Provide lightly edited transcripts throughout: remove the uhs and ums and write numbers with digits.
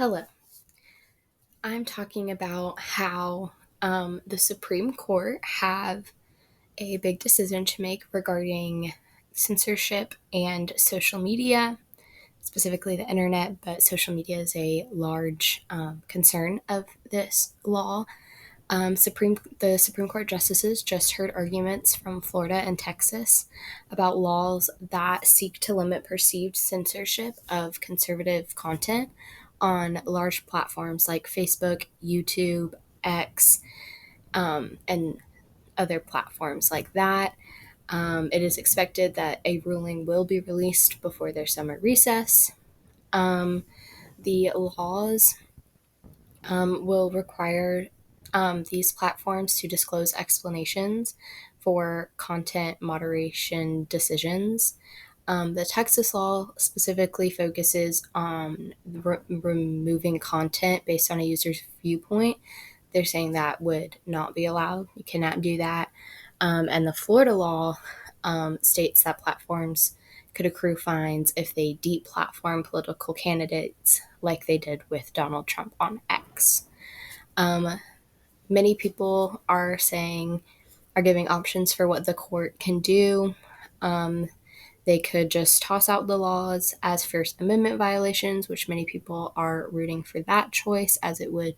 Hello. I'm talking about how the Supreme Court have a big decision to make regarding censorship and social media, specifically the internet, but social media is a large concern of this law. The Supreme Court justices just heard arguments from Florida and Texas about laws that seek to limit perceived censorship of conservative content on large platforms like Facebook, YouTube, X, and other platforms like that. It is expected that a ruling will be released before their summer recess. The laws will require these platforms to disclose explanations for content moderation decisions. The Texas law specifically focuses on removing content based on a user's viewpoint. They're saying that would not be allowed. You cannot do that. And the Florida law states that platforms could accrue fines if they deplatform political candidates like they did with Donald Trump on X. Many people are giving options for what the court can do. They could just toss out the laws as First Amendment violations, which many people are rooting for that choice as it would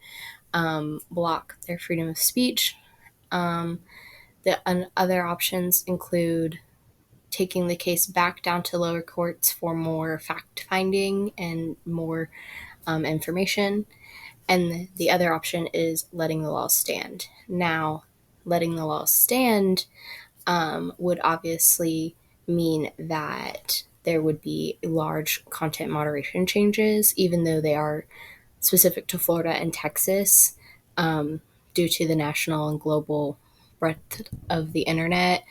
block their freedom of speech. The other options include taking the case back down to lower courts for more fact finding and more information. And the other option is letting the laws stand. Now, letting the laws stand would obviously mean that there would be large content moderation changes, even though they are specific to Florida and Texas, due to the national and global breadth of the internet.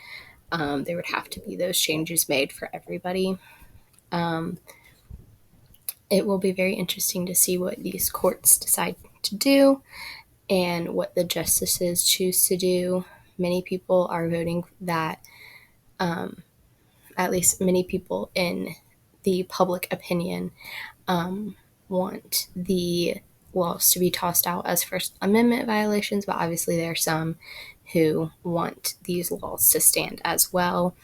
There would have to be those changes made for everybody. It will be very interesting to see what these courts decide to do and what the justices choose to do. Many people are voting that, at least many people in the public opinion, want the laws to be tossed out as First Amendment violations, but obviously there are some who want these laws to stand as well.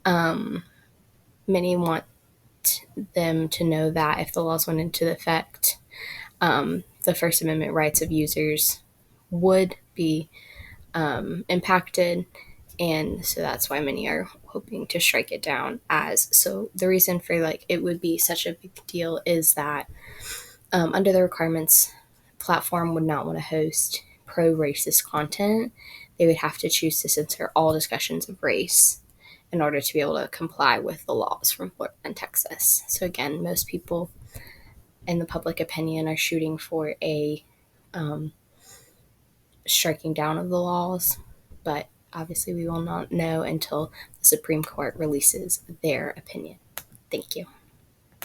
Many want them to know that if the laws went into effect, the First Amendment rights of users would be impacted. And so that's why many are hoping to strike it down. So the reason for it would be such a big deal is that under the requirements, platform would not want to host pro-racist content. They would have to choose to censor all discussions of race in order to be able to comply with the laws from Florida and Texas. So again, most people in the public opinion are shooting for a striking down of the laws, but obviously we will not know until the Supreme Court releases their opinion. Thank you.